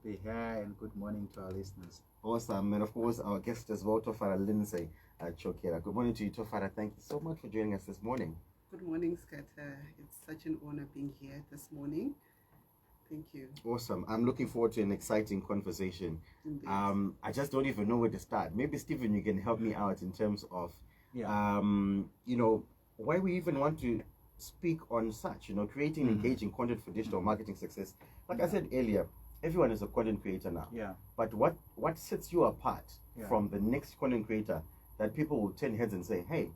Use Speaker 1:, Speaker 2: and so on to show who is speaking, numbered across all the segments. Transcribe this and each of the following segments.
Speaker 1: be here, and good morning to our listeners.
Speaker 2: Awesome. And of course, our guest as well, Tofara Lindsay Chokera. Good morning to you, Tofara. Thank you so much for joining us this morning.
Speaker 3: Good morning, Scatter. It's such an honor being here this morning. Thank you.
Speaker 2: Awesome. I'm looking forward to an exciting conversation.
Speaker 3: Indeed.
Speaker 2: I just don't even know where to start. Maybe, Stephen, you can help me out in terms of, why we even want to speak on such, creating engaging content for digital marketing success. Like I said earlier, everyone is a content creator now.
Speaker 1: Yeah.
Speaker 2: But what sets you apart from the next content creator that people will turn heads and say, hey,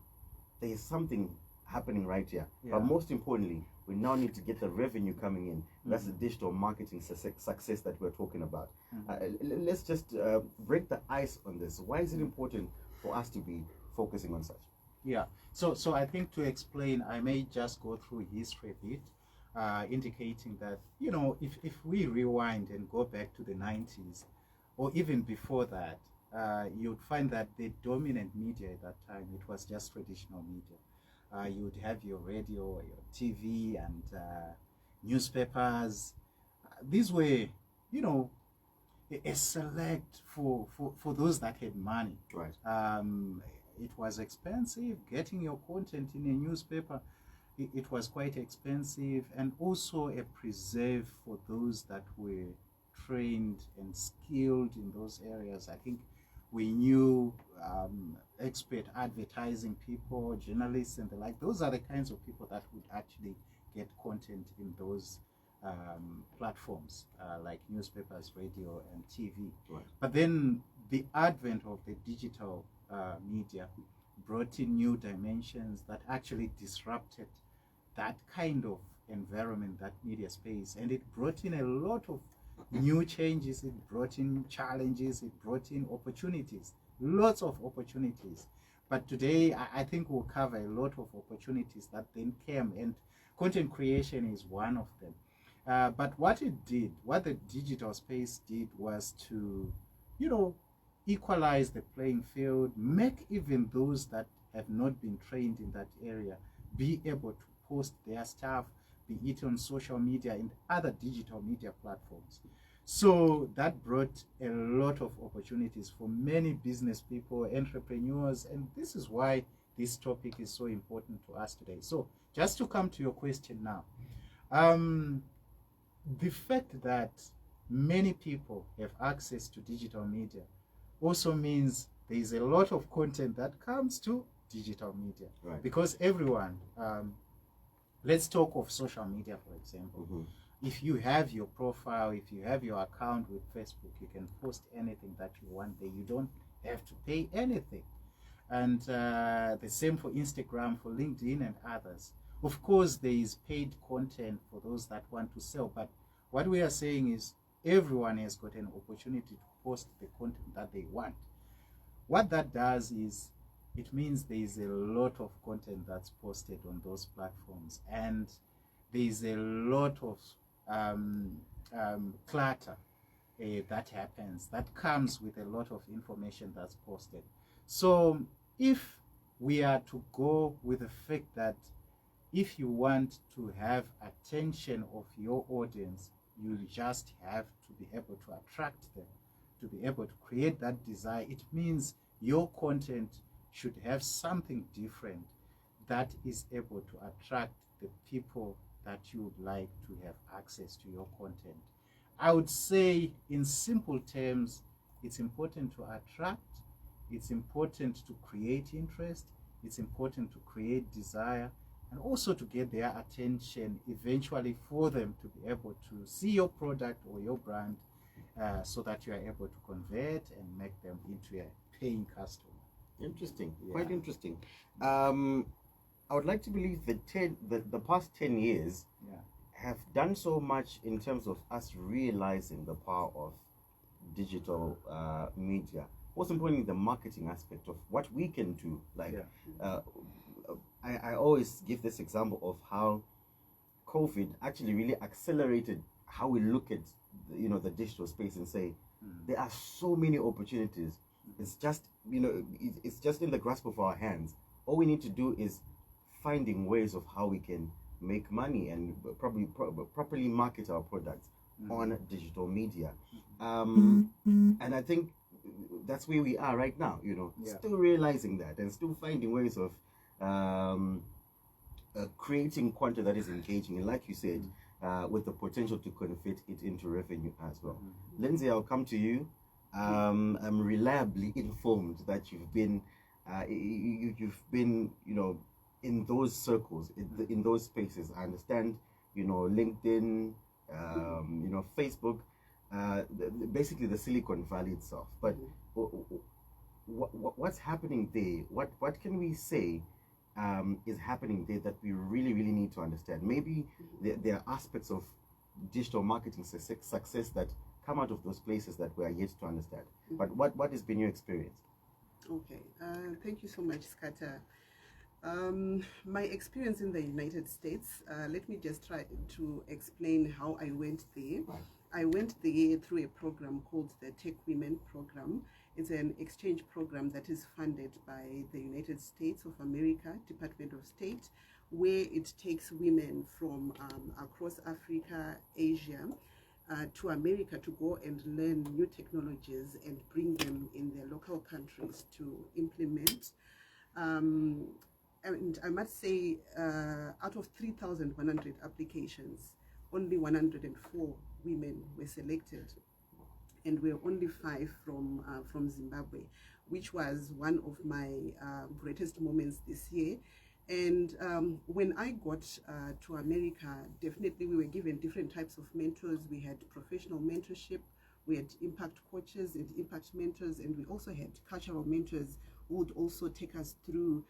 Speaker 2: there is something happening right here.
Speaker 1: Yeah.
Speaker 2: But most importantly, we now need to get the revenue coming in. That's the digital marketing success that we're talking about. Let's just break the ice on this. Why is it important for us to be focusing on such?
Speaker 1: Yeah. So I think to explain, I may just go through history a bit, indicating that, if we rewind and go back to the 90s, or even before that, you'd find that the dominant media at that time, it was just traditional media. You'd have your radio, your TV, and newspapers. These were, a select for those that had money.
Speaker 2: Right.
Speaker 1: It was expensive getting your content in a newspaper. It was quite expensive, and also a preserve for those that were trained and skilled in those areas. I think we knew expert advertising people, journalists, and the like. Those are the kinds of people that would actually get content in those platforms like newspapers, radio, and TV.
Speaker 2: Right.
Speaker 1: But then the advent of the digital media brought in new dimensions that actually disrupted that kind of environment, that media space, and it brought in a lot of new changes. It brought in challenges, it brought in opportunities, lots of opportunities. But today I think we'll cover a lot of opportunities that then came, and content creation is one of them. But what the digital space did, was to equalize the playing field, make even those that have not been trained in that area be able to post their stuff, be it on social media and other digital media platforms. So that brought a lot of opportunities for many business people, entrepreneurs, and this is why this topic is so important to us today. So just to come to your question now, the fact that many people have access to digital media also means there is a lot of content that comes to digital media.
Speaker 2: Right.
Speaker 1: Because everyone, let's talk of social media, for example. If you have your profile, if you have your account with Facebook, you can post anything that you want there. You don't have to pay anything. And the same for Instagram, for LinkedIn, and others. Of course, there is paid content for those that want to sell, but what we are saying is everyone has got an opportunity to post the content that they want. What that does is, it means there is a lot of content that's posted on those platforms, and there is a lot of clutter that happens, that comes with a lot of information that's posted. So if we are to go with the fact that if you want to have attention of your audience, you just have to be able to attract them, to be able to create that desire. It means your content should have something different that is able to attract the people that you would like to have access to your content. I would say, in simple terms, it's important to attract, it's important to create interest, it's important to create desire, and also to get their attention eventually, for them to be able to see your product or your brand, so that you are able to convert and make them into a paying customer.
Speaker 2: Interesting.
Speaker 1: Yeah.
Speaker 2: Quite interesting. I would like to believe the past 10 years have done so much in terms of us realizing the power of digital media. Most importantly, the marketing aspect of what we can do. I always give this example of how COVID actually really accelerated how we look at the digital space and say there are so many opportunities. It's just it's just in the grasp of our hands. All we need to do is finding ways of how we can make money and properly market our products on digital media. And I think that's where we are right now,
Speaker 1: Yeah.
Speaker 2: still realizing that and still finding ways of creating content that is engaging, and like you said, with the potential to convert it into revenue as well. Lindsay, I'll come to you. I'm reliably informed that you've been in those circles, in those spaces. I understand, LinkedIn, Facebook, basically the Silicon Valley itself. But what's happening there? What can we say is happening there that we really, really need to understand? Maybe there are aspects of digital marketing success that come out of those places that we are yet to understand. But what has been your experience?
Speaker 3: Okay, thank you so much, Skata. My experience in the United States, let me just try to explain how I went there. I went there through a program called the Tech Women Program. It's an exchange program that is funded by the United States of America, Department of State, where it takes women from across Africa, Asia, to America to go and learn new technologies and bring them in their local countries to implement. And I must say, out of 3,100 applications, only 104 women were selected, and we're only 5 from Zimbabwe, which was one of my greatest moments this year. And when I got to America, definitely we were given different types of mentors. We had professional mentorship, we had impact coaches and impact mentors, and we also had cultural mentors who would also take us through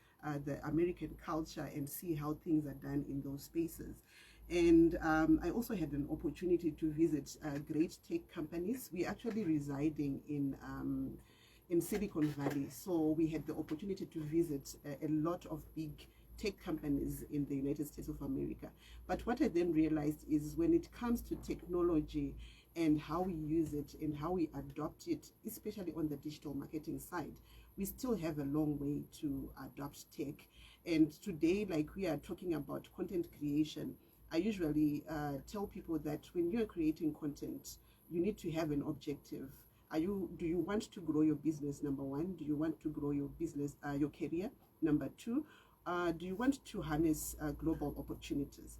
Speaker 3: the American culture and see how things are done in those spaces. And I also had an opportunity to visit great tech companies. We're actually residing in Silicon Valley, so we had the opportunity to visit a lot of big tech companies in the United States of America. But what I then realized is when it comes to technology and how we use it and how we adopt it, especially on the digital marketing side, we still have a long way to adopt tech. And today, like we are talking about content creation, I usually tell people that when you're creating content, you need to have an objective. Do you want to grow your business? Number one. Do you want to grow your business, your career? Number two. Do you want to harness global opportunities?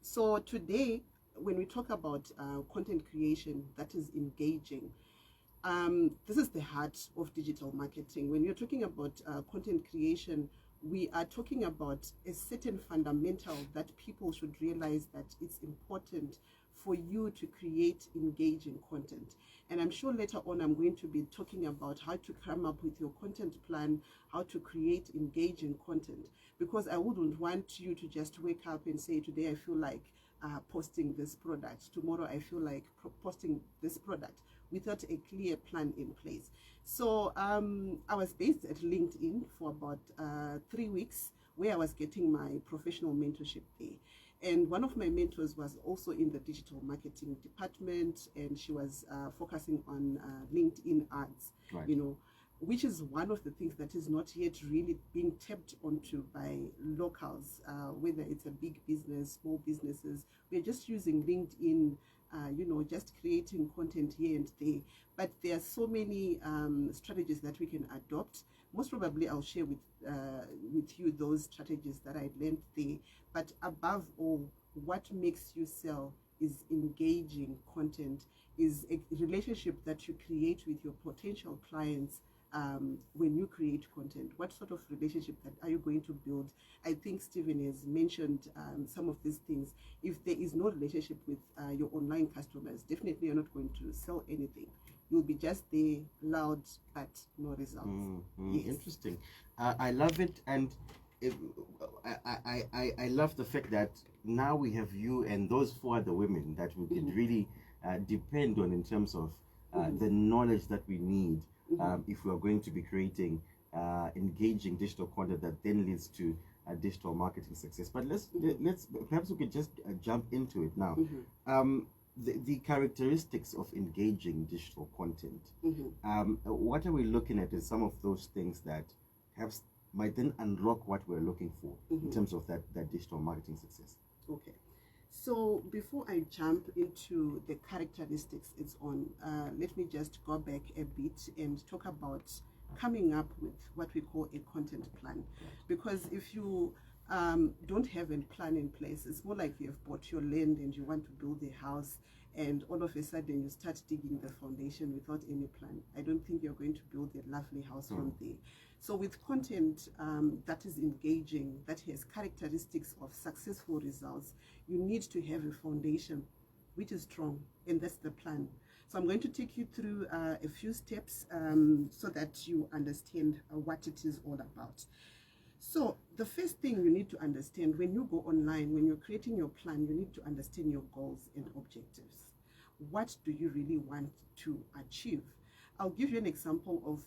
Speaker 3: So today, when we talk about content creation that is engaging, this is the heart of digital marketing. When you're talking about content creation, we are talking about a certain fundamental that people should realize that it's important for you to create engaging content. And I'm sure later on I'm going to be talking about how to come up with your content plan, how to create engaging content, because I wouldn't want you to just wake up and say, today I feel like posting this product, tomorrow I feel like posting this product, without a clear plan in place. So I was based at LinkedIn for about 3 weeks, where I was getting my professional mentorship there. And one of my mentors was also in the digital marketing department, and she was focusing on LinkedIn ads,
Speaker 2: Right.
Speaker 3: Which is one of the things that is not yet really being tapped onto by locals, whether it's a big business, small businesses. We're just using LinkedIn, just creating content here and there. But there are so many strategies that we can adopt. Most probably I'll share with you those strategies that I learned there. But above all, what makes you sell is engaging content, is a relationship that you create with your potential clients. When you create content, what sort of relationship that are you going to build? I think Stephen has mentioned some of these things. If there is no relationship with your online customers, definitely you're not going to sell anything. You'll be just there, loud, but no results. Yes.
Speaker 2: Interesting. I love it, and I love the fact that now we have you and those 4 other women that we can really depend on in terms of the knowledge that we need if we are going to be creating engaging digital content that then leads to digital marketing success. But let's perhaps we could just jump into it now. The characteristics of engaging digital content. What are we looking at as some of those things that perhaps might then unlock what we're looking for in terms of that digital marketing success?
Speaker 3: Okay. So before I jump into the characteristics it's on, let me just go back a bit and talk about coming up with what we call a content plan. Because if you don't have a plan in place, it's more like you have bought your land and you want to build a house, and all of a sudden you start digging the foundation without any plan. I don't think you're going to build a lovely house from there. So with content that is engaging, that has characteristics of successful results, you need to have a foundation which is strong, and that's the plan. So I'm going to take you through a few steps so that you understand what it is all about. So the first thing you need to understand when you go online, when you're creating your plan, you need to understand your goals and objectives. What do you really want to achieve? I'll give you an example of,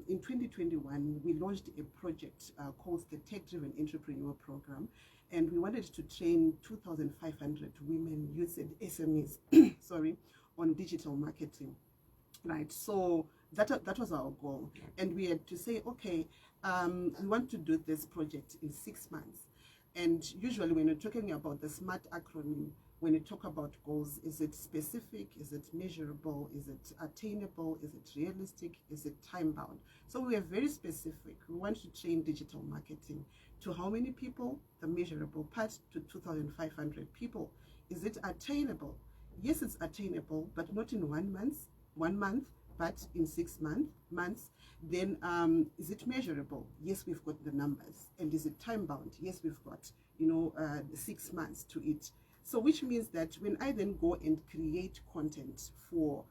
Speaker 3: in 2021, we launched a project called the Tech Driven Entrepreneur Program, and we wanted to train 2,500 women, youths, and SMEs, sorry, on digital marketing, right? So that was our goal, and we had to say, okay, we want to do this project in 6 months. And usually when you're talking about the SMART acronym, when you talk about goals, is it specific? Is it measurable? Is it attainable? Is it realistic? Is it time-bound? So we are very specific. We want to train digital marketing to how many people? The measurable part, to 2,500 people. Is it attainable? Yes, it's attainable, but not in 1 month, but in 6 months. Then is it measurable? Yes, we've got the numbers. And is it time-bound? Yes, we've got 6 months to it. So which means that when I then go and create content for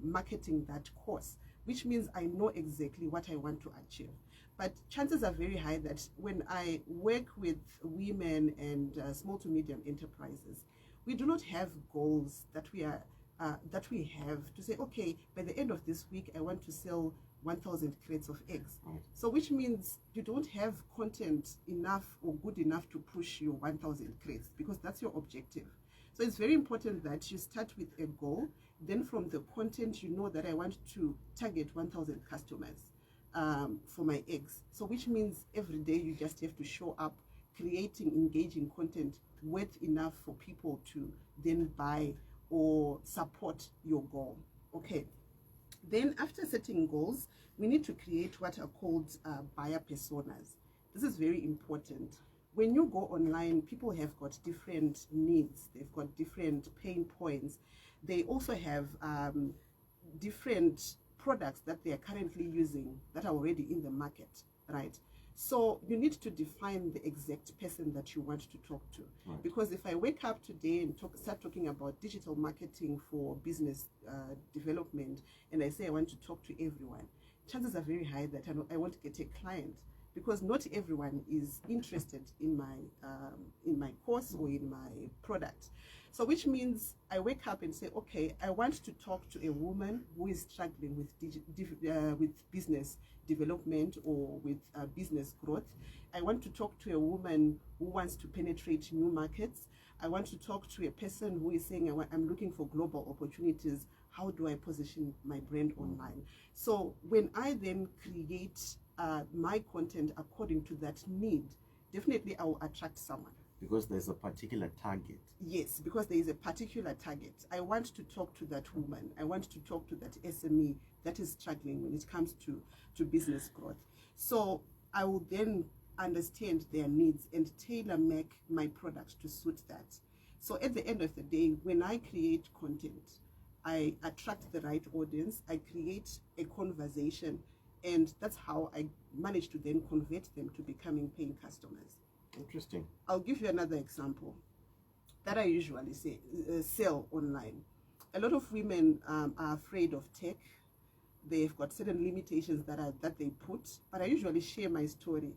Speaker 3: marketing that course, which means I know exactly what I want to achieve. But chances are very high that when I work with women and small to medium enterprises, we do not have goals that we have to say, okay, by the end of this week, I want to sell 1,000 crates of eggs. So which means you don't have content enough or good enough to push your 1,000 crates, because that's your objective. So it's very important that you start with a goal. Then from the content, you know that I want to target 1,000 customers for my eggs. So which means every day you just have to show up, creating engaging content worth enough for people to then buy or support your goal. Okay. Then after setting goals, we need to create what are called buyer personas. This is very important. When you go online, people have got different needs. They've got different pain points. They also have different products that they are currently using that are already in the market, right? So you need to define the exact person that you want to talk to. Right. Because if I wake up today and start talking about digital marketing for business development, and I say I want to talk to everyone, chances are very high that I won't get a client, because not everyone is interested in my course or in my product. So which means I wake up and say, okay, I want to talk to a woman who is struggling with business development or with business growth. I want to talk to a woman who wants to penetrate new markets. I want to talk to a person who is saying, I'm looking for global opportunities. How do I position my brand online? So when I then create my content according to that need, definitely I will attract someone.
Speaker 2: Because there's a particular target.
Speaker 3: Yes, because there is a particular target. I want to talk to that woman. I want to talk to that SME that is struggling when it comes to business growth. So I will then understand their needs and tailor make my product to suit that. So at the end of the day, when I create content, I attract the right audience, I create a conversation, and that's how I manage to then convert them to becoming paying customers.
Speaker 2: Interesting.
Speaker 3: I'll give you another example that I usually say sell online. A lot of women are afraid of tech. They've got certain limitations that they put, but I usually share my story,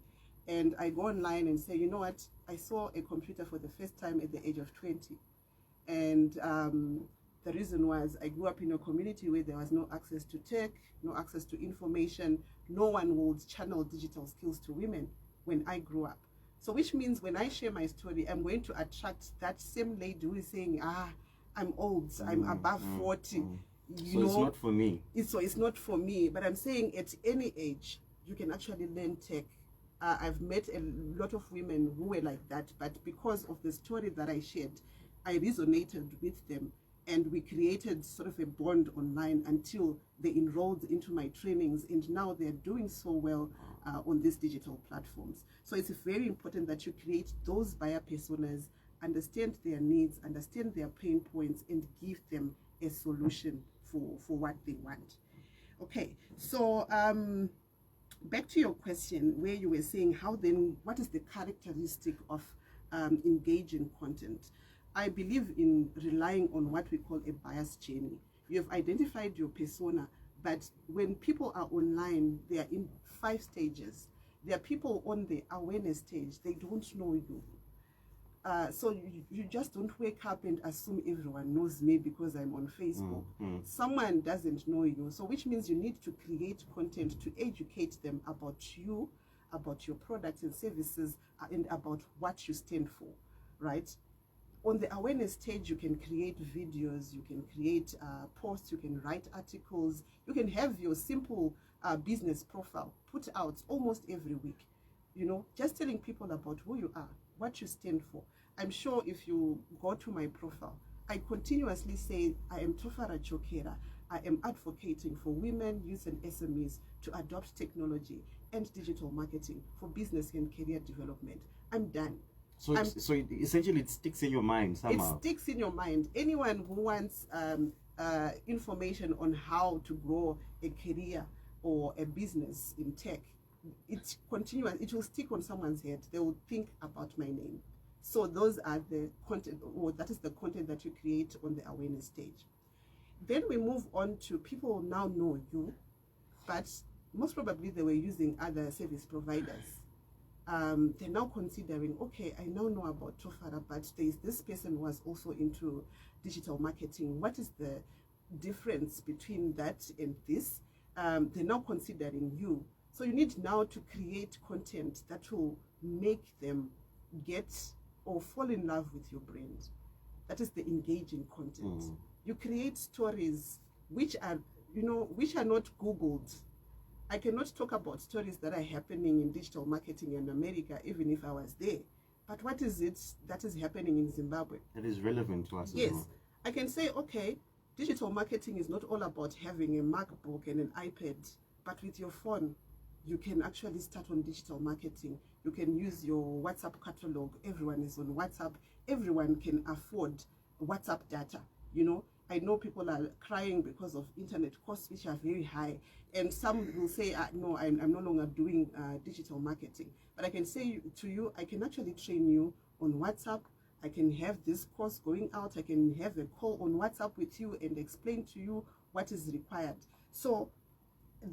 Speaker 3: and I go online and say, you know what, I saw a computer for the first time at the age of 20, and the reason was I grew up in a community where there was no access to tech, no access to information. No one would channel digital skills to women when I grew up. So which means when I share my story, I'm going to attract that same lady who is saying, I'm old, I'm above 40.
Speaker 2: So it's not for me.
Speaker 3: It's not for me. But I'm saying at any age, you can actually learn tech. I've met a lot of women who were like that, but because of the story that I shared, I resonated with them, and we created sort of a bond online until they enrolled into my trainings, and now they're doing so well on these digital platforms. So it's very important that you create those buyer personas, understand their needs, understand their pain points, and give them a solution for what they want. Okay, so back to your question where you were saying how then, what is the characteristic of engaging content? I believe in relying on what we call a buyer's journey. You have identified your persona, but when people are online, they are in 5 stages. There are people on the awareness stage, they don't know you. So you just don't wake up and assume everyone knows me because I'm on Facebook. Someone doesn't know you, so which means you need to create content to educate them about you, about your products and services, and about what you stand for, right? On the awareness stage, you can create videos, you can create posts, you can write articles, you can have your simple business profile put out almost every week, you know, just telling people about who you are, what you stand for. I'm sure if you go to my profile, I continuously say I am Tofara Chokera. I am advocating for women, youth and SMEs to adopt technology and digital marketing for business and career development. I'm done.
Speaker 2: So essentially it sticks in your mind somehow.
Speaker 3: It sticks in your mind. Anyone who wants information on how to grow a career or a business in tech, it's continuous. It will stick on someone's head. They will think about my name. So those are the content, or that is the content that you create on the awareness stage. Then we move on to people now know you, but most probably they were using other service providers. They're now considering, okay, I now know about Tofara, but there's this person who was also into digital marketing. What is the difference between that and this? They're now considering you. So you need now to create content that will make them get or fall in love with your brand. That is the engaging content. You create stories which are, you know, which are not Googled. I cannot talk about stories that are happening in digital marketing in America, even if I was there. But what is it that is happening in Zimbabwe?
Speaker 2: That is relevant to us.
Speaker 3: Yes,
Speaker 2: as well.
Speaker 3: I can say, okay, digital marketing is not all about having a MacBook and an iPad, but with your phone, you can actually start on digital marketing. You can use your WhatsApp catalog. Everyone is on WhatsApp. Everyone can afford WhatsApp data. You know, I know people are crying because of internet costs, which are very high. And some will say, no, I'm no longer doing digital marketing. But I can say to you, I can actually train you on WhatsApp. I can have this course going out. I can have a call on WhatsApp with you and explain to you what is required. So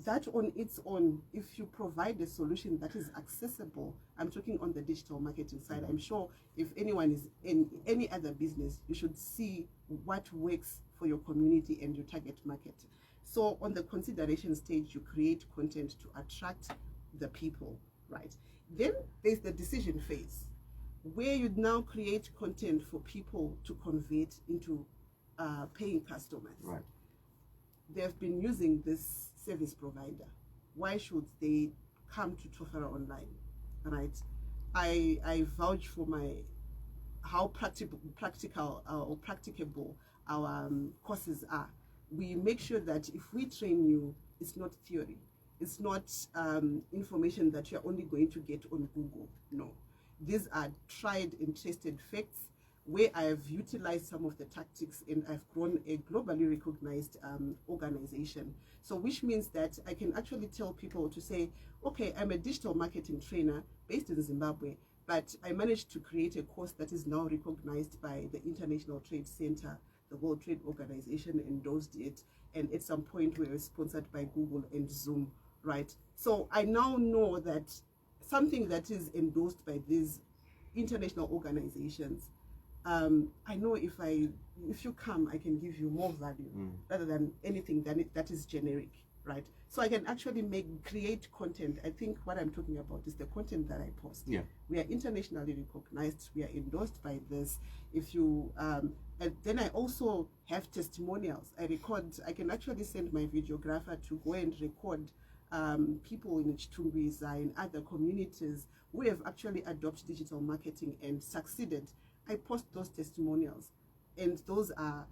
Speaker 3: that on its own, if you provide a solution that is accessible, I'm talking on the digital marketing side, I'm sure if anyone is in any other business, you should see what works for your community and your target market. So on the consideration stage, you create content to attract the people, right? Then there's the decision phase, where you now create content for people to convert into paying customers.
Speaker 2: Right.
Speaker 3: They've been using this service provider. Why should they come to Tofara Online, right? I vouch for how practical or practicable our courses are. We make sure that if we train you, it's not theory. It's not information that you're only going to get on Google. No. These are tried and tested facts where I have utilized some of the tactics and I've grown a globally recognized organization. So which means that I can actually tell people to say, okay, I'm a digital marketing trainer based in Zimbabwe, but I managed to create a course that is now recognized by the International Trade Center. The World Trade Organization endorsed it, and at some point we were sponsored by Google and Zoom, right? So I now know that something that is endorsed by these international organizations, I know if you come, I can give you more value rather than anything that is generic, right? So I can actually create content. I think what I'm talking about is the content that I post.
Speaker 2: Yeah.
Speaker 3: We are internationally recognized. We are endorsed by this. If you and then I also have testimonials. I can actually send my videographer to go and record people in Chitungwiza and other communities who have actually adopted digital marketing and succeeded. I post those testimonials. and those are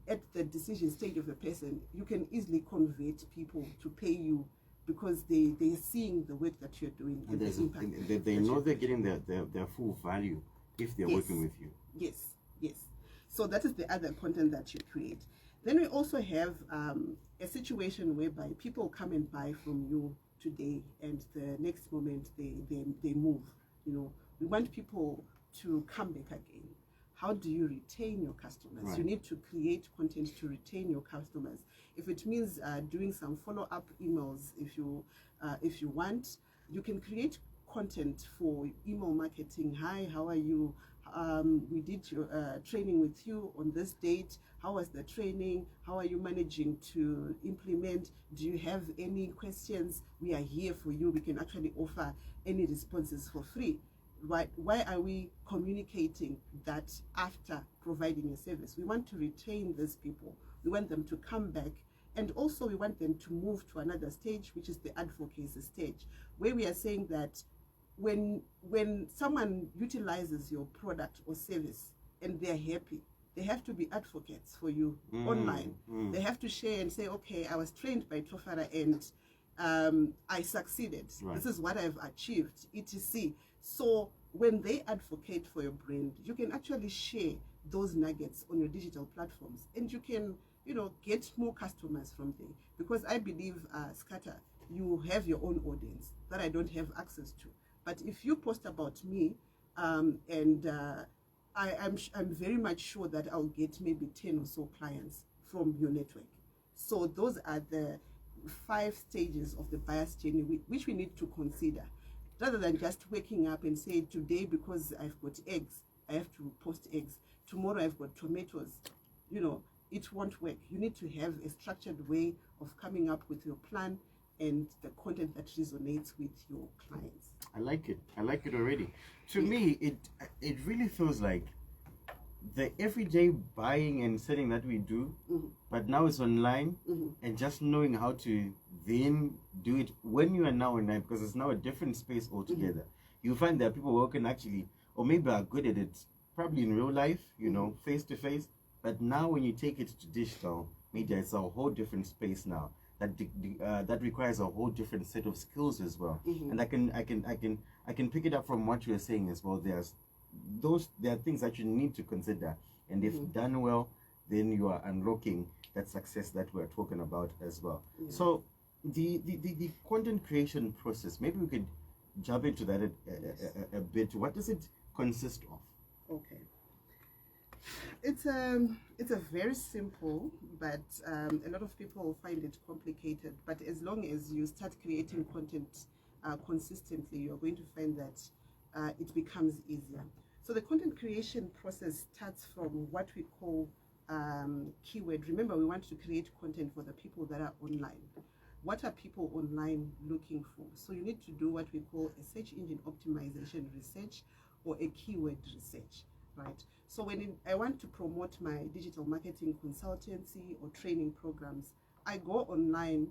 Speaker 3: at the decision stage of a person, you can easily convert people to pay you because they're seeing the work that you're doing and the impact.
Speaker 2: They know they're getting their full value if they're working with you.
Speaker 3: Yes, yes. So that is the other content that you create. Then we also have a situation whereby people come and buy from you today, and the next moment they move. You know, we want people to come back again. How do you retain your customers?
Speaker 2: Right.
Speaker 3: You need to create content to retain your customers. If it means doing some follow-up emails, if you want, you can create content for email marketing. Hi, how are you? We did your training with you on this date. How was the training? How are you managing to implement? Do you have any questions? We are here for you. We can actually offer any responses for free. Why are we communicating that after providing a service? We want to retain these people. We want them to come back, and also we want them to move to another stage, which is the advocacy stage, where we are saying that when someone utilizes your product or service and they're happy, they have to be advocates for you online. They have to share and say, okay, I was trained by Tofara and I succeeded.
Speaker 2: Right.
Speaker 3: This is what I've achieved, etc. So when they advocate for your brand, you can actually share those nuggets on your digital platforms, and you can, get more customers from there. Because I believe, Scatter, you have your own audience that I don't have access to. But if you post about me, I'm very much sure that I'll get maybe 10 or so clients from your network. So those are the 5 stages of the buyer's journey which we need to consider, rather than just waking up and say, today because I've got eggs, I have to post eggs. Tomorrow I've got tomatoes. It won't work. You need to have a structured way of coming up with your plan and the content that resonates with your clients.
Speaker 2: I like it already. To me, it really feels like the everyday buying and selling that we do, but now it's online, and just knowing how to then do it when you are now online, because it's now a different space altogether. You find that people who can actually, or maybe are good at it, probably in real life, face to face, but now when you take it to digital media, it's a whole different space now. That requires a whole different set of skills as well. And I can pick it up from what you are saying as well. There are things that you need to consider, and if done well, then you are unlocking that success that we're talking about as well. So the content creation process, maybe we could jump into that a bit. What does it consist of?
Speaker 3: Okay. It's a very simple, but a lot of people find it complicated. But as long as you start creating content consistently, you're going to find that it becomes easier. So the content creation process starts from what we call keyword. Remember, we want to create content for the people that are online. What are people online looking for? So you need to do what we call a search engine optimization research or a keyword research, right? So when I want to promote my digital marketing consultancy or training programs, I go online.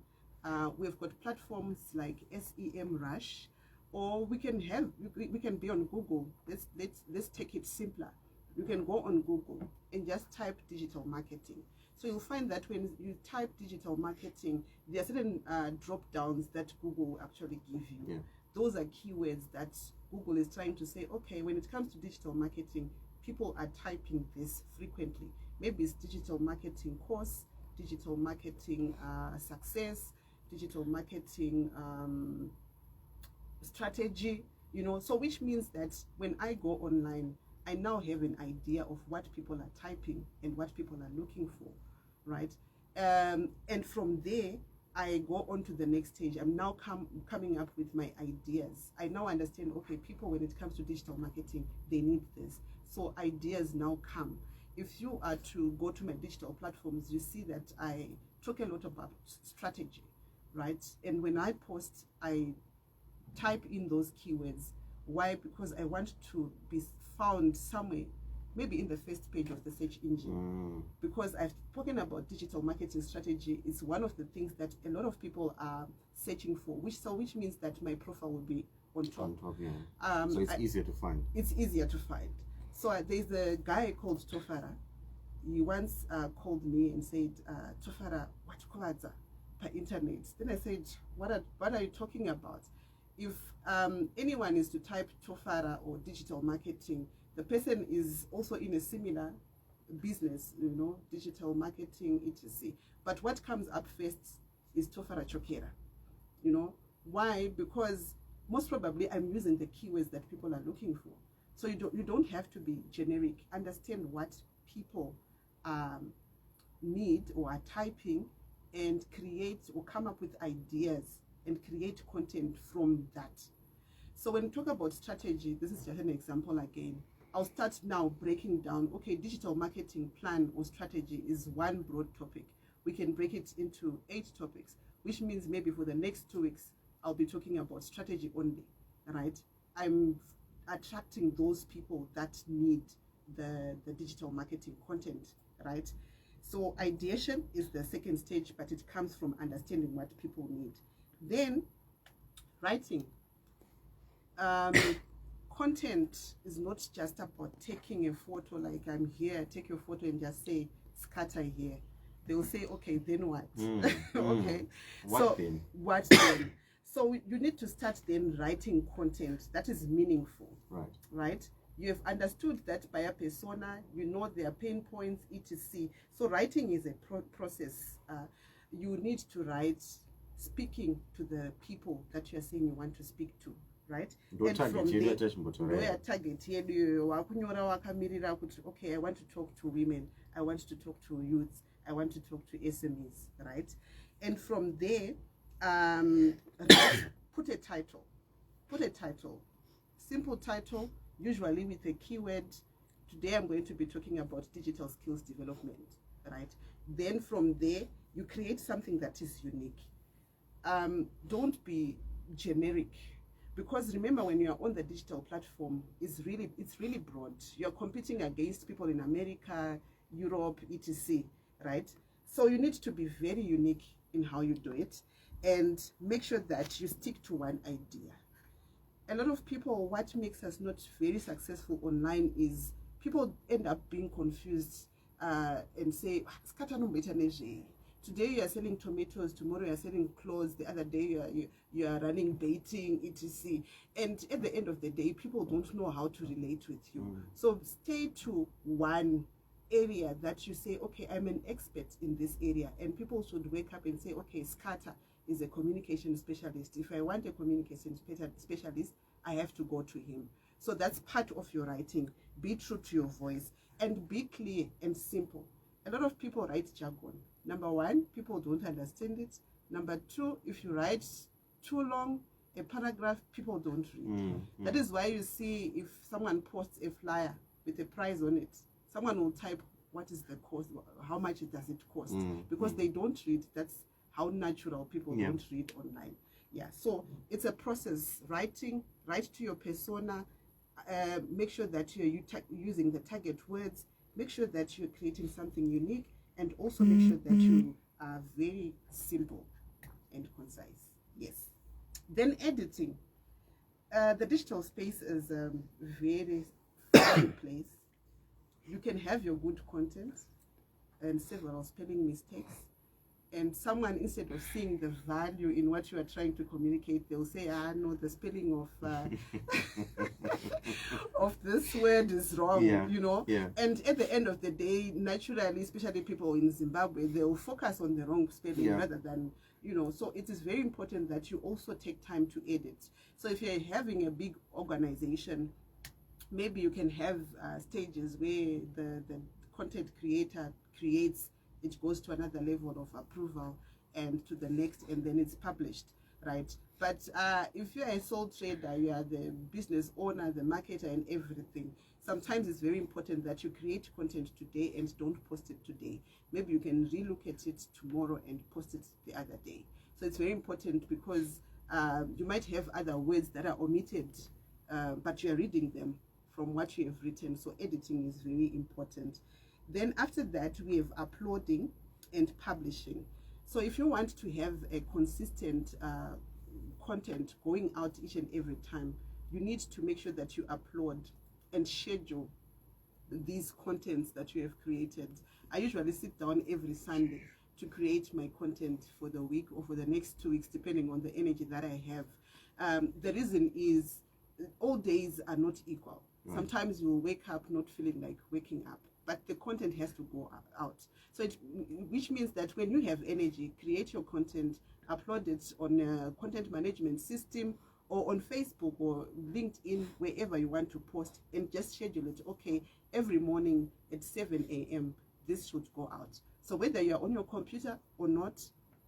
Speaker 3: We've got platforms like SEMrush, or we can be on Google. Let's take it simpler. You can go on Google and just type digital marketing. So you'll find that when you type digital marketing, there are certain drop downs that Google will actually give you.
Speaker 2: Yeah.
Speaker 3: Those are keywords that Google is trying to say, okay, when it comes to digital marketing, people are typing this frequently. Maybe it's digital marketing course, digital marketing success, digital marketing strategy, so which means that when I go online, I now have an idea of what people are typing and what people are looking for, right? And from there, I go on to the next stage. I'm now coming up with my ideas. I now understand, okay, people, when it comes to digital marketing, they need this. So ideas now come. If you are to go to my digital platforms, you see that I talk a lot about strategy, right? And when I post, I type in those keywords. Why? Because I want to be found somewhere, maybe in the first page of the search engine. Because I've spoken about digital marketing strategy. It's one of the things that a lot of people are searching for, which means that my profile will be on top.
Speaker 2: So it's easier to find.
Speaker 3: It's easier to find. So there's a guy called Tofara. he once called me and said, Tofara, what kulaza per internet? Then I said, what are you talking about? If anyone is to type Tofara or digital marketing, the person is also in a similar business, digital marketing, etc. But what comes up first is Tofara Chokera. Why? Because most probably I'm using the keywords that people are looking for. So you don't have to be generic. Understand what people need or are typing, and create or come up with ideas and create content from that. So when we talk about strategy, this is just an example again. I'll start now breaking down, okay, digital marketing plan or strategy is one broad topic. We can break it into 8 topics, which means maybe for the next 2 weeks, I'll be talking about strategy only, right? I'm attracting those people that need the digital marketing content, right? So ideation is the second stage, but it comes from understanding what people need. Then writing. Content is not just about taking a photo, like I'm here, take your photo and just say scatter here. They will say, okay, then what? Okay.
Speaker 2: What then?
Speaker 3: What then? So you need to start then writing content that is meaningful. Right? You have understood that buyer persona, you know their pain points, etc. So writing is a process. You need to write speaking to the people that you are saying you want to speak to, right? And from there, target, okay, I want to talk to women, I want to talk to youths, I want to talk to SMEs, right? And from there, put a title, simple title, usually with a keyword. Today I'm going to be talking about digital skills development, right? Then from there, you create something that is unique. Don't be generic, because remember, when you are on the digital platform, it's really broad. You're competing against people in America, Europe, etc., right? So you need to be very unique in how you do it, and make sure that you stick to one idea. A lot of people, what makes us not very successful online is people end up being confused and say, today you are selling tomatoes, tomorrow you are selling clothes, the other day you are running baiting, etc. And at the end of the day, people don't know how to relate with you. So stay to one area that you say, okay, I'm an expert in this area, and people should wake up and say, okay, Scatter is a communication specialist. If I want a communication specialist, I have to go to him. So that's part of your writing. Be true to your voice and be clear and simple. A lot of people write jargon. Number one, people don't understand it. Number two, if you write too long a paragraph, people don't read. That is why you see, if someone posts a flyer with a price on it, someone will type, what is the cost, how much does it cost? Because they don't read. That's how natural people don't read online. Yeah, so it's a process. Write to your persona, make sure that you're using the target words, make sure that you're creating something unique, and also make sure that you are very simple and concise. Yes. Then editing. The digital space is a very fun place. You can have your good content and several spelling mistakes, and someone, instead of seeing the value in what you are trying to communicate, they'll say, no, the spelling of of this word is wrong, And at the end of the day, naturally, especially people in Zimbabwe, they'll focus on the wrong spelling rather than, so it is very important that you also take time to edit. So if you're having a big organization, maybe you can have stages where the content creator creates, it goes to another level of approval and to the next, and then it's published, right? But if you're a sole trader, you are the business owner, the marketer, and everything, sometimes it's very important that you create content today and don't post it today. Maybe you can relook at it tomorrow and post it the other day. So it's very important, because you might have other words that are omitted, but you're reading them from what you have written. So editing is very important. Then after that, we have uploading and publishing. So if you want to have a consistent content going out each and every time, you need to make sure that you upload and schedule these contents that you have created. I usually sit down every Sunday to create my content for the week or for the next 2 weeks, depending on the energy that I have. The reason is all days are not equal.
Speaker 2: Right.
Speaker 3: Sometimes you will wake up not feeling like waking up, but the content has to go out. So, which means that when you have energy, create your content, upload it on a content management system or on Facebook or LinkedIn, wherever you want to post, and just schedule it. Okay, every morning at 7 a.m., this should go out. So whether you're on your computer or not,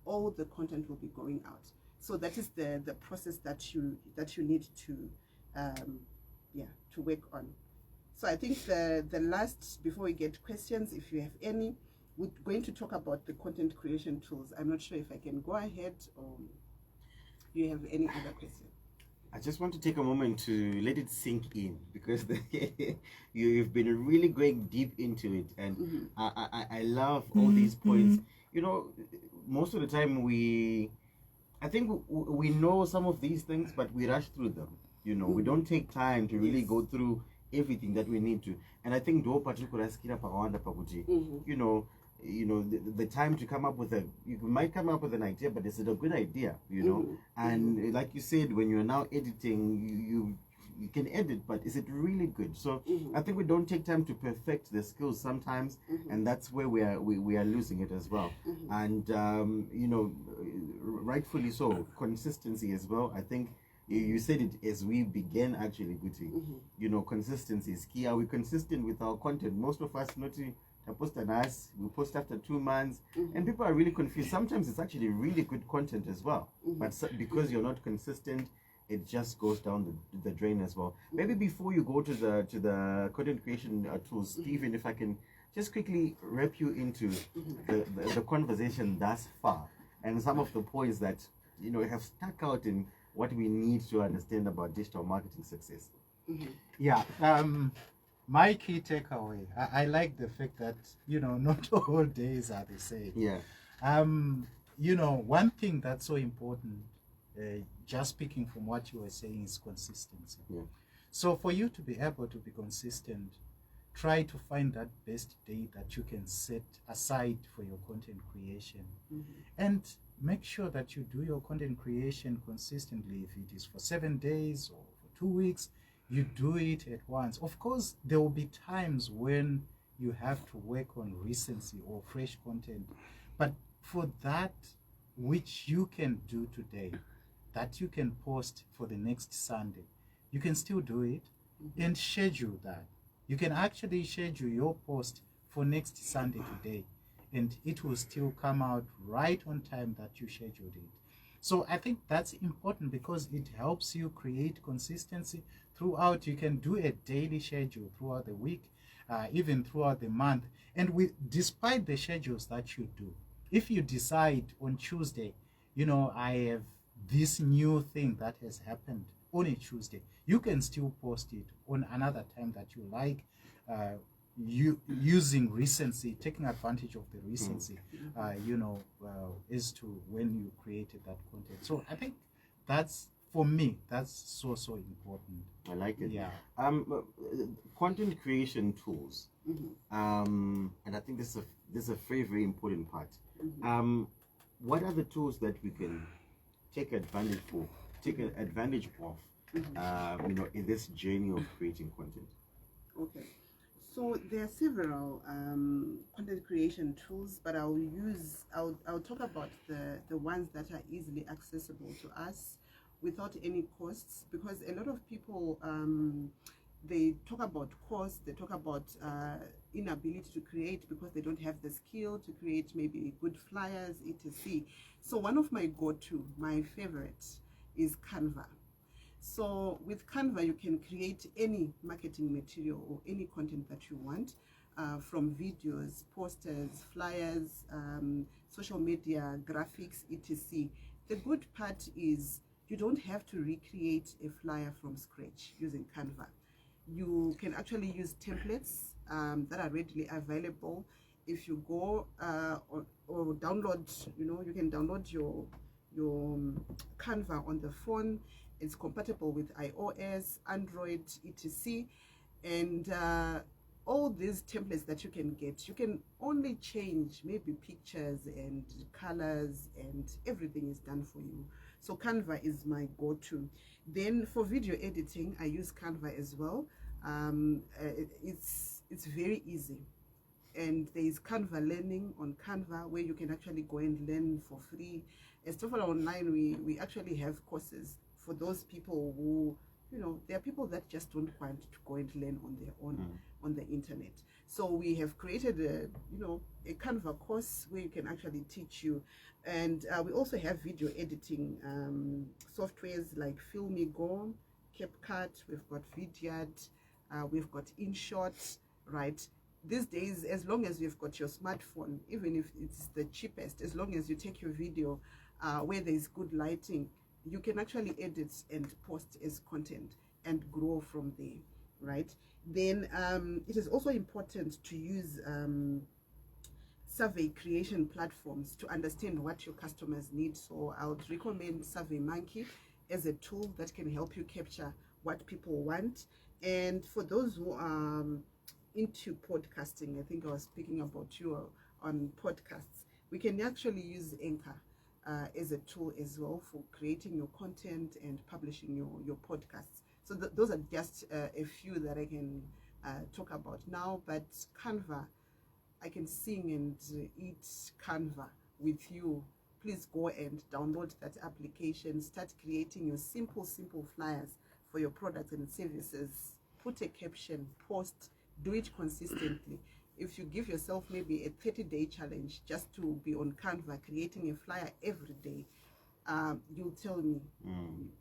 Speaker 3: all the content will be going out. So that is the process that you need to to work on. So I think the last, before we get questions, if you have any, we're going to talk about the content creation tools. I'm not sure if I can go ahead or you have any other question.
Speaker 2: I just want to take a moment to let it sink in, because you've been really going deep into it, and I love all these points. You know, most of the time I think we know some of these things, but we rush through them. You know, we don't take time to really go through everything that we need to. And I think you know, the time to come up with you might come up with an idea, but is it a good idea? You know, and like you said, when you're now editing, you can edit, but is it really good? So I think we don't take time to perfect the skills sometimes, and that's where we are losing it as well. And you know, rightfully so, consistency as well. I think you said it as we began, actually, Guti. You know, consistency is key. Are we consistent with our content? Most of us post we post after 2 months, and people are really confused. Sometimes it's actually really good content as well, but because you're not consistent, it just goes down the drain as well. Maybe before you go to the content creation tools, Stephen, if I can just quickly wrap you into the conversation thus far, and some of the points that, you know, have stuck out in what we need to understand about digital marketing success.
Speaker 1: Yeah. My key takeaway, I like the fact that, you know, not all days are the same.
Speaker 2: Yeah.
Speaker 1: You know, one thing that's so important, just speaking from what you were saying, is consistency.
Speaker 2: Yeah.
Speaker 1: So for you to be able to be consistent, try to find that best day that you can set aside for your content creation. And make sure that you do your content creation consistently. If it is for 7 days or for 2 weeks, you do it at once. Of course, there will be times when you have to work on recency or fresh content, but for that which you can do today, that you can post for the next Sunday, you can still do it and schedule that. You can actually schedule your post for next Sunday today, and it will still come out right on time that you scheduled it. So I think that's important because it helps you create consistency throughout. You can do a daily schedule throughout the week, even throughout the month. And despite the schedules that you do, if you decide on Tuesday, you know, I have this new thing that has happened on a Tuesday, you can still post it on another time that you like, using recency, taking advantage of the recency, you know, as to when you created that content. So I think that's, for me, that's so important.
Speaker 2: I like it.
Speaker 1: Yeah.
Speaker 2: Content creation tools. And I think this is a very, very important part. What are the tools that we can take advantage of, you know, in this journey of creating content?
Speaker 3: Okay. So there are several content creation tools, but I'll talk about the ones that are easily accessible to us without any costs, because a lot of people, they talk about cost, they talk about inability to create because they don't have the skill to create maybe good flyers, etc. So one of my my favorite is Canva. So with Canva, you can create any marketing material or any content that you want, from videos, posters, flyers, social media, graphics, etc. The good part is you don't have to recreate a flyer from scratch using Canva. You can actually use templates that are readily available. If you go or download, you know, you can download your Canva on the phone. It's compatible with iOS, Android, etc. And all these templates that you can get, you can only change maybe pictures and colors, and everything is done for you. So Canva is my go-to. Then for video editing, I use Canva as well. It's very easy, and there is Canva Learning on Canva, where you can actually go and learn for free. As Tofara Online, we actually have courses for those people who, there are people that just don't want to go and learn on their own on the internet. So we have created a Canva course where you can actually teach you. And we also have video editing softwares like Filmigo, CapCut, we've got Vidyard, we've got InShot, right? These days, as long as you've got your smartphone, even if it's the cheapest, as long as you take your video where there is good lighting, you can actually edit and post as content and grow from there, right? Then it is also important to use survey creation platforms to understand what your customers need. So I would recommend SurveyMonkey as a tool that can help you capture what people want. And for those who are into podcasting, I think I was speaking about you on podcasts, we can actually use Anchor as a tool as well for creating your content and publishing your podcasts. So those are just a few that I can talk about now. But Canva, I can sing and eat Canva with you. Please go and download that application. Start creating your simple flyers for your products and services. Put a caption, post, do it consistently. If you give yourself maybe a 30-day challenge just to be on Canva creating a flyer every day, you'll tell me,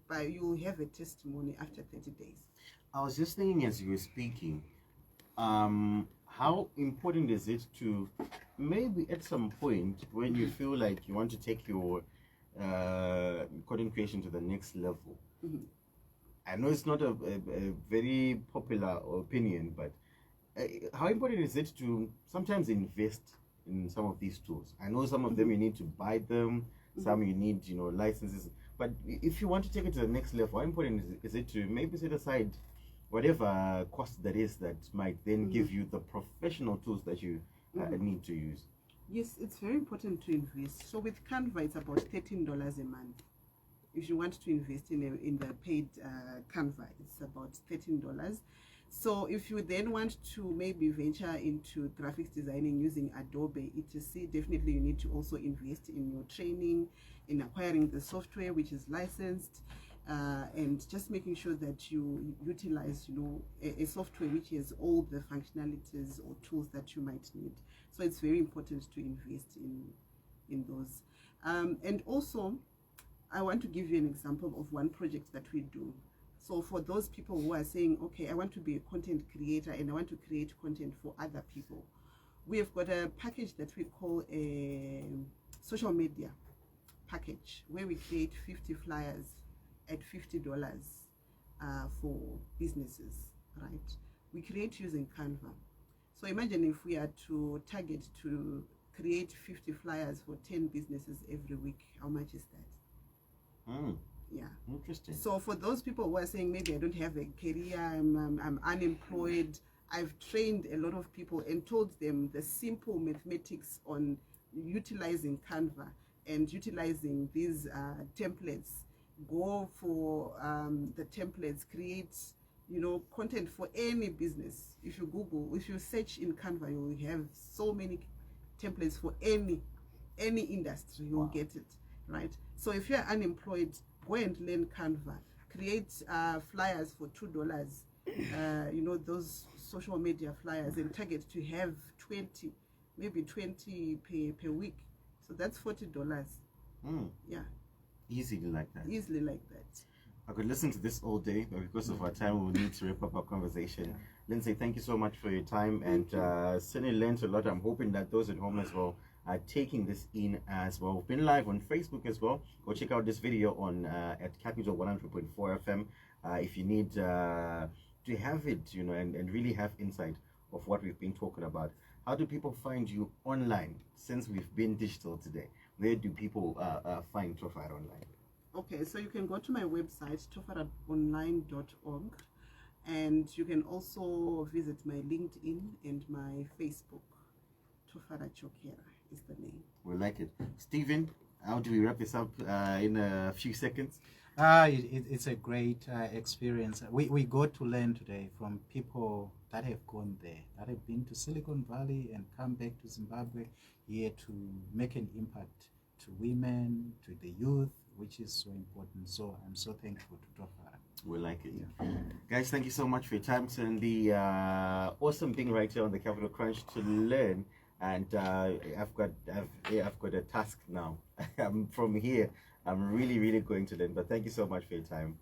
Speaker 3: but you'll have a testimony after 30 days.
Speaker 2: I was just thinking as you were speaking, how important is it to maybe at some point when you feel like you want to take your content creation to the next level? I know it's not a very popular opinion, but how important is it to sometimes invest in some of these tools? I know some of them you need to buy them, some you need, licenses. But if you want to take it to the next level, how important is it to maybe set aside whatever cost that is that might then give you the professional tools that you need to use?
Speaker 3: Yes, it's very important to invest. So with Canva, it's about $13 a month. If you want to invest in the paid Canva, it's about $13. So if you then want to maybe venture into graphics designing using Adobe, etc., definitely you need to also invest in your training, in acquiring the software which is licensed, and just making sure that you utilize, a software which has all the functionalities or tools that you might need. So it's very important to invest in those. And also, I want to give you an example of one project that we do. So for those people who are saying, okay, I want to be a content creator and I want to create content for other people, we have got a package that we call a social media package, where we create 50 flyers at $50 for businesses, right? We create using Canva. So imagine if we are to target to create 50 flyers for 10 businesses every week, how much is that? Yeah.
Speaker 2: Interesting.
Speaker 3: So for those people who are saying, maybe I don't have a career, I'm unemployed, I've trained a lot of people and told them the simple mathematics on utilizing Canva and utilizing these templates. Go for the templates, create content for any business. If you search in Canva, you will have so many templates for any industry. You'll get it, right? So if you're unemployed, go and learn Canva. Create flyers for $2. Those social media flyers, and target to have 20, maybe 20 per week. So that's $40. Yeah.
Speaker 2: Easily like that.
Speaker 3: Easily like that.
Speaker 2: I could listen to this all day, but because of our time, we'll need to wrap up our conversation. Lindsay, thank you so much for your time, and certainly learned a lot. I'm hoping that those at home as well are taking this in as well. We've been live on Facebook as well. Go check out this video on at Capital 100.4 FM if you need to have it, and really have insight of what we've been talking about. How do people find you online since we've been digital today? Where do people find Tofara online?
Speaker 3: Okay, so you can go to my website, tofaraonline.org. And you can also visit my LinkedIn and my Facebook. Tofara Chokera is the name.
Speaker 2: We like it. Stephen, how do we wrap this up in a few seconds?
Speaker 1: It's a great experience. We got to learn today from people that have gone there, that have been to Silicon Valley and come back to Zimbabwe here to make an impact to women, to the youth, which is so important. So I'm so thankful to Tofara.
Speaker 2: We like it. Guys, thank you so much for your time. And the awesome thing right here on the Capital Crunch to learn. And I've got a task now. From here, I'm really going to learn. But thank you so much for your time.